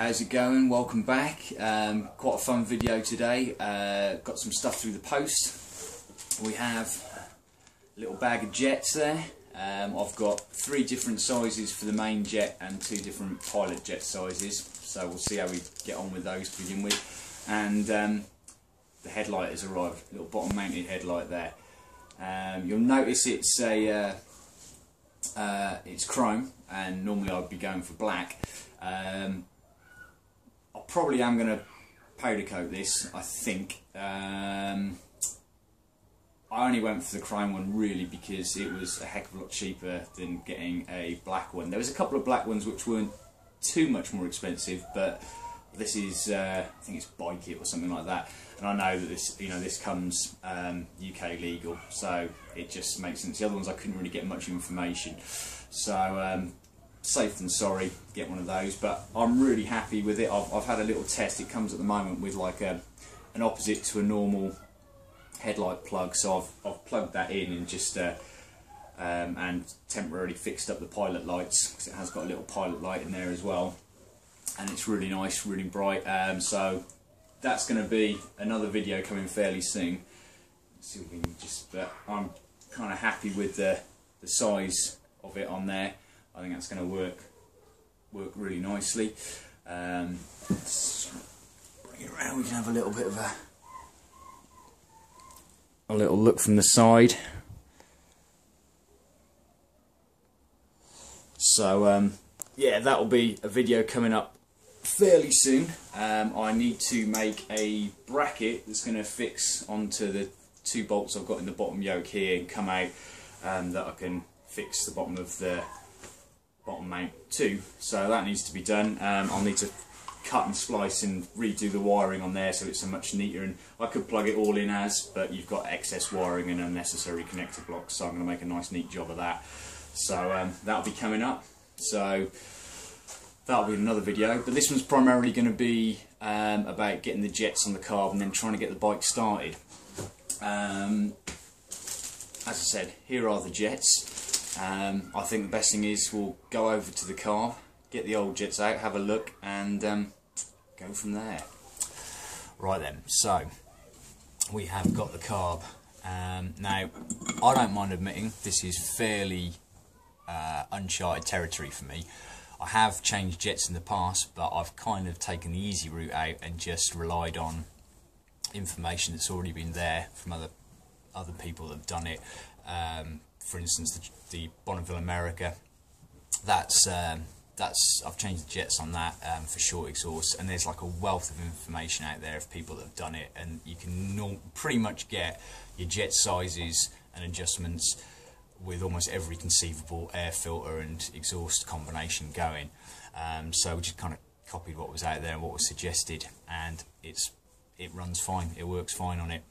how's it going? Welcome back. Quite a fun video today. Got some stuff through the post. We have a little bag of jets there. I've got 3 different sizes for the main jet and 2 different pilot jet sizes, so we'll see how we get on with those to begin with. And the headlight has arrived, little bottom mounted headlight there. You'll notice it's chrome, and normally I'd be going for black. I probably am going to powder coat this, I think. I only went for the chrome one really because it was a heck of a lot cheaper than getting a black one. There was a couple of black ones which weren't too much more expensive, but this is I think it's Bike It or something like that, and I know that this comes UK legal, so it just makes sense. The other ones I couldn't really get much information, so safe than sorry, get one of those. But I'm really happy with it. I've had a little test. It comes at the moment with like an opposite to a normal headlight plug, so I've plugged that in and just and temporarily fixed up the pilot lights, because it has got a little pilot light in there as well, and it's really nice, really bright. So that's going to be another video coming fairly soon. Let's see if we can just, but I'm kind of happy with the size of it on there. I think that's going to work really nicely. Let's bring it around. We can have a little bit of a little look from the side. So yeah, that will be a video coming up fairly soon. I need to make a bracket that's going to fix onto the 2 bolts I've got in the bottom yoke here and come out, that I can fix the bottom of the bottom mount too. So that needs to be done. I'll need to cut and splice and redo the wiring on there so it's so much neater, and I could plug it all in but you've got excess wiring and unnecessary connector blocks, so I'm going to make a nice neat job of that. So that'll be coming up, so that'll be another video. But this one's primarily going to be about getting the jets on the carb and then trying to get the bike started. As I said, here are the jets. I think the best thing is we'll go over to the carb, get the old jets out, have a look, and go from there. Right then, so we have got the carb. Now, I don't mind admitting this is fairly uncharted territory for me. I have changed jets in the past, but I've kind of taken the easy route out and just relied on information that's already been there from other people that have done it. For instance, the Bonneville America, I've changed the jets on that for short exhaust, and there's like a wealth of information out there of people that have done it, and you can pretty much get your jet sizes and adjustments with almost every conceivable air filter and exhaust combination going. So we just kind of copied what was out there and what was suggested, and it runs fine, it works fine on it.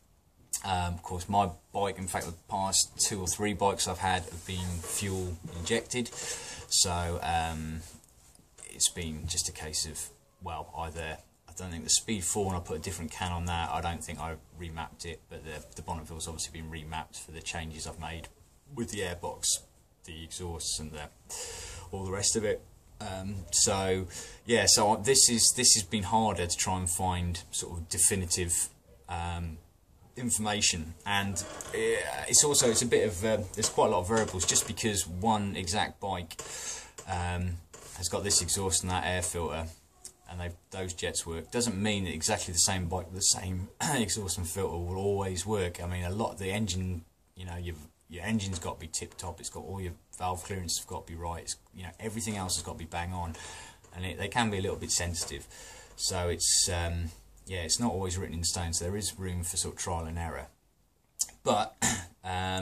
Of course, my bike, in fact the past 2 or 3 bikes I've had have been fuel injected, so it's been just a case of, well, either I don't think the Speed 4, and I put a different can on that, I don't think I remapped it, but the Bonneville's obviously been remapped for the changes I've made with the airbox, the exhausts, and all the rest of it. So yeah, so this has been harder to try and find sort of definitive information, and it's a bit of there's quite a lot of variables, just because one exact bike has got this exhaust and that air filter, and those jets work, doesn't mean that exactly the same bike with the same exhaust and filter will always work. I mean, a lot of the engine, your engine's got to be tip top, it's got all your valve clearances have got to be right, it's, everything else has got to be bang on, and they can be a little bit sensitive, so it's yeah, it's not always written in stone, so there is room for sort of trial and error. But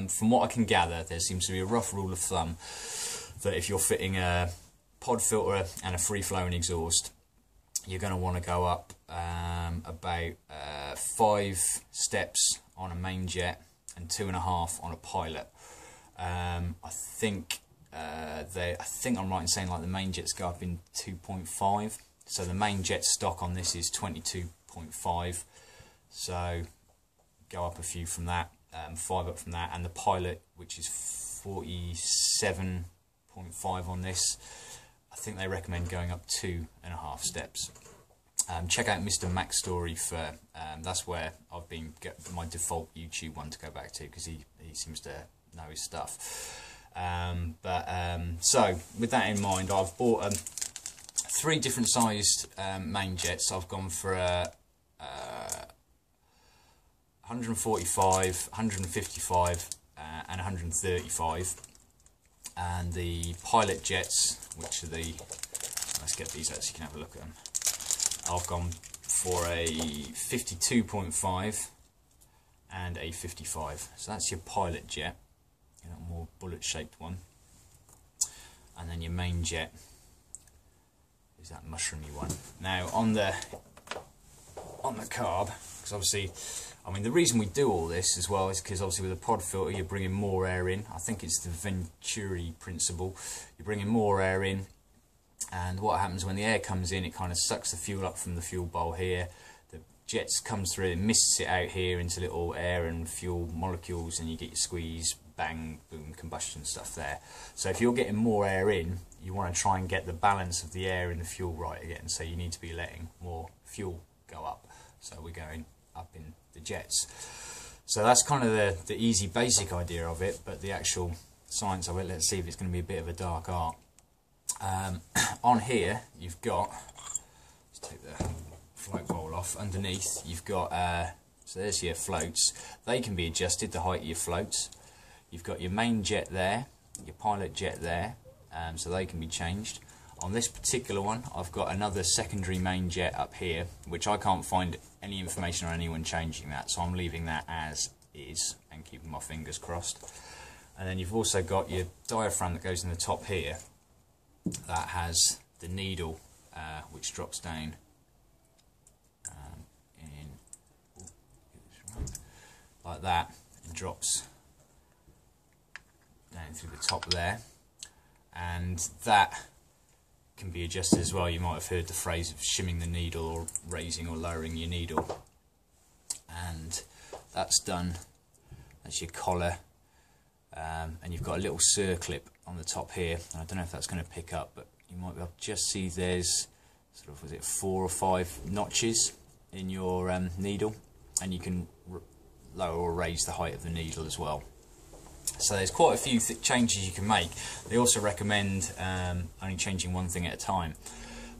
from what I can gather, there seems to be a rough rule of thumb that if you're fitting a pod filter and a free-flowing exhaust, you're going to want to go up about 5 steps on a main jet and 2.5 on a pilot. I think I'm right in saying like the main jets go up in 2.5. So the main jet stock on this is 22.5. So go up a few from that, 5 up from that, and the pilot, which is 47.5 on this, I think they recommend going up 2.5 steps. Check out Mr. Mac's story for that's where I've been my default YouTube one to go back to, because he seems to know his stuff. So with that in mind, I've bought 3 different sized main jets. I've gone for a 145, 155 and 135, and the pilot jets, which are the, let's get these out so you can have a look at them. I've gone for a 52.5 and a 55. So that's your pilot jet, more bullet shaped one. And then your main jet is that mushroomy one. Now on the carb, because obviously, I mean, the reason we do all this as well is because obviously with a pod filter you're bringing more air in. I think it's the Venturi principle. You're bringing more air in, and what happens when the air comes in, it kind of sucks the fuel up from the fuel bowl here. The jets comes through and mists it out here into little air and fuel molecules, and you get your squeeze, bang, boom, combustion stuff there. So if you're getting more air in, you want to try and get the balance of the air and the fuel right again. So you need to be letting more fuel go up. So we're going up in the jets. So that's kind of the easy basic idea of it, but the actual science of it, let's see if it's going to be a bit of a dark art. On here you've got, let's take the float bowl off, underneath you've got so there's your floats. They can be adjusted, the height of your floats. You've got your main jet there, your pilot jet there, so they can be changed. On this particular one I've got another secondary main jet up here, which I can't find any information on anyone changing that, so I'm leaving that as is and keeping my fingers crossed. And then you've also got your diaphragm that goes in the top here, that has the needle which drops down like that, and drops down through the top there, and that can be adjusted as well. You might have heard the phrase of shimming the needle or raising or lowering your needle, and that's done. That's your collar, and you've got a little circlip on the top here. I don't know if that's going to pick up, but you might be able to just see there's sort of, was it 4 or 5 notches in your needle, and you can lower or raise the height of the needle as well. So there's quite a few changes you can make. They also recommend only changing one thing at a time,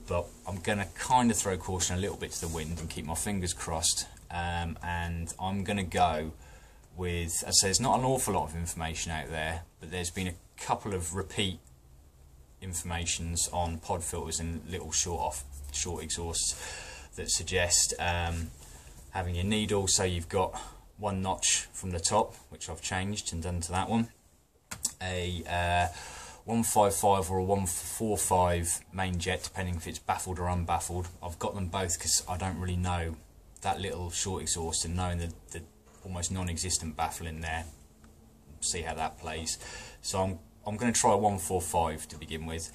but I'm going to kind of throw caution a little bit to the wind and keep my fingers crossed, and I'm going to go with, as I say, there's not an awful lot of information out there, but there's been a couple of repeat informations on pod filters and little short exhausts that suggest having your needle, so you've got 1 notch from the top, which I've changed and done to that one, a 155 or a 145 main jet, depending if it's baffled or unbaffled. I've got them both because I don't really know that little short exhaust, and knowing the almost non-existent baffle in there, see how that plays. So I'm going to try a 145 to begin with,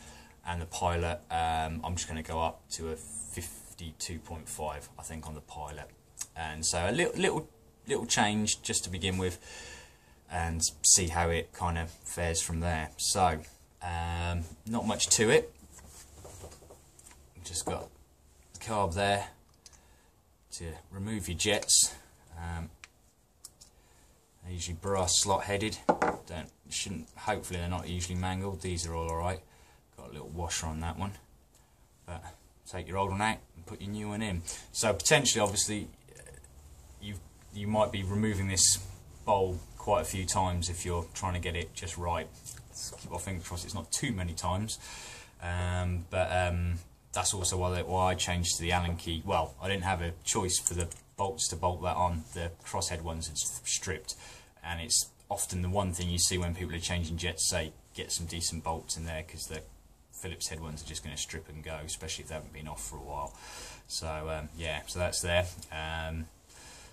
and the pilot I'm just going to go up to a 52.5 I think on the pilot, and so a little change just to begin with, and see how it kind of fares from there. So not much to it, just got the carb there to remove your jets. They're usually brass slot headed, hopefully they're not usually mangled. These are all alright, got a little washer on that one, but take your old one out and put your new one in. So potentially, obviously, you might be removing this bowl quite a few times if you're trying to get it just right. Let's keep our fingers crossed it's not too many times, but that's also why I changed to the Allen key. Well, I didn't have a choice for the bolts to bolt that on. The crosshead ones are stripped, and it's often the one thing you see when people are changing jets, say get some decent bolts in there, because the Phillips head ones are just going to strip and go, especially if they haven't been off for a while. So yeah, so that's there.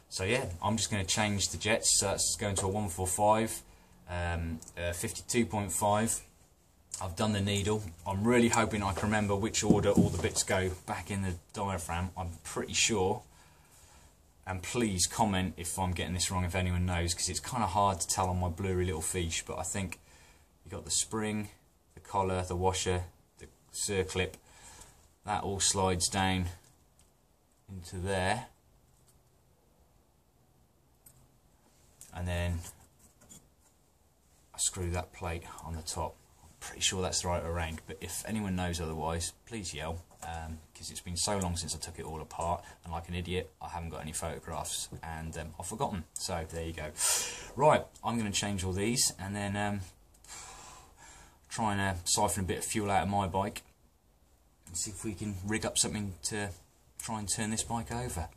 So yeah, I'm just going to change the jets. So that's going to a 145, 52.5. I've done the needle. I'm really hoping I can remember which order all the bits go back in the diaphragm. I'm pretty sure. And please comment if I'm getting this wrong, if anyone knows, because it's kind of hard to tell on my blurry little fiche. But I think you got the spring, the collar, the washer, the circlip. That all slides down into there, and then I screw that plate on the top. I'm pretty sure that's the right way around, but if anyone knows otherwise, please yell, because it's been so long since I took it all apart, and like an idiot I haven't got any photographs, and I've forgotten, so there you go. Right, I'm going to change all these, and then try and siphon a bit of fuel out of my bike and see if we can rig up something to try and turn this bike over.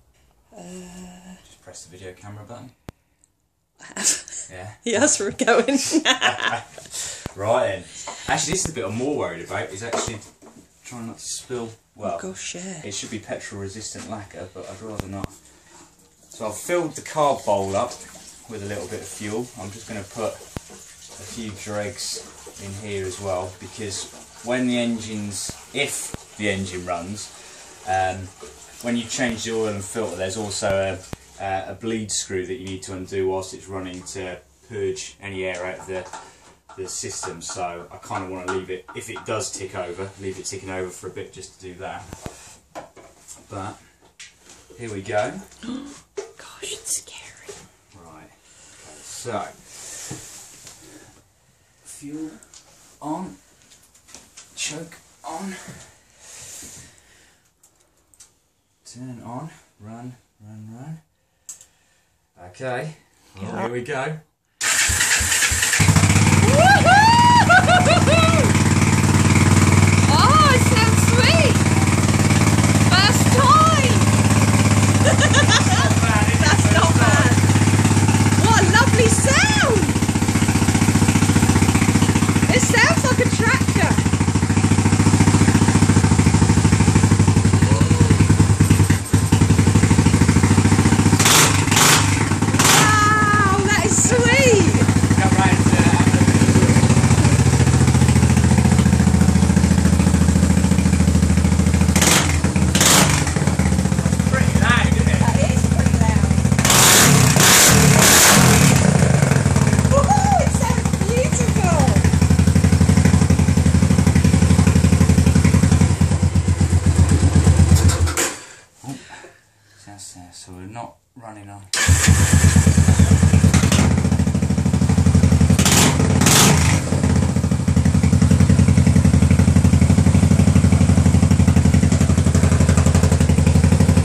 Just press the video camera button. Yeah. Yes, we're going. Right then. Actually, this is the bit I'm more worried about, is actually trying not to spill. Well, oh gosh, yeah. It should be petrol resistant lacquer, but I'd rather not. So I've filled the carb bowl up with a little bit of fuel. I'm just going to put a few dregs in here as well, because when the engine's, if the engine runs, when you change the oil and filter, there's also a bleed screw that you need to undo whilst it's running to purge any air out of the system. So I kind of want to leave it, if it does tick over, leave it ticking over for a bit just to do that. But here we go. Gosh, it's scary. Right, okay, so fuel on, choke on, turn on, run, run, run. Okay, well, here we go. Oh, it sounds sweet! First time! That's not bad. What a lovely sound! It sounds like a tractor. Wow, that is sweet! So we're not running on.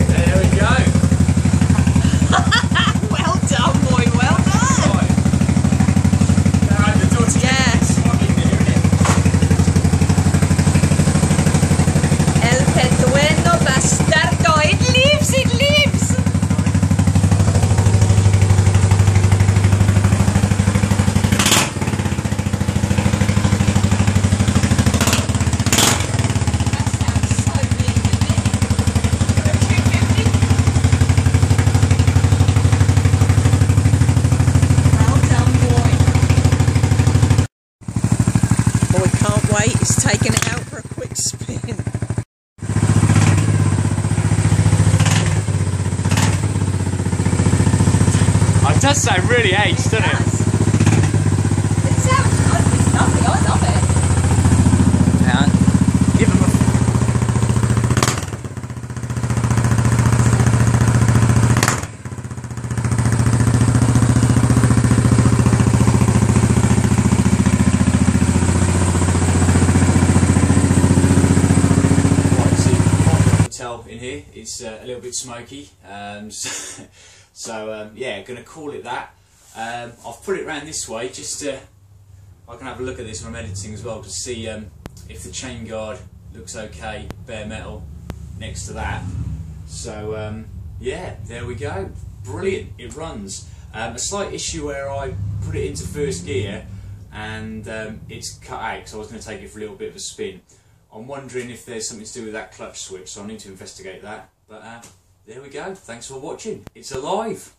There we go. Well done, boy, well done. Right. Now the door's Yes. fucking there, isn't it? El pedueno bastardo, it lives, it lives. It's taking it out for a quick spin. It does sound really aged, doesn't it? It sounds good. It's lovely. I love it. Yeah. Give them a... in here it's a little bit smoky, so yeah, gonna call it that. I've put it around this way just to, I can have a look at this when I'm editing as well to see if the chain guard looks okay, bare metal next to that. So yeah, there we go, brilliant, it runs. A slight issue where I put it into first gear and it's cut out, because I was going to take it for a little bit of a spin. I'm wondering if there's something to do with that clutch switch, so I need to investigate that. But there we go. Thanks for watching. It's alive.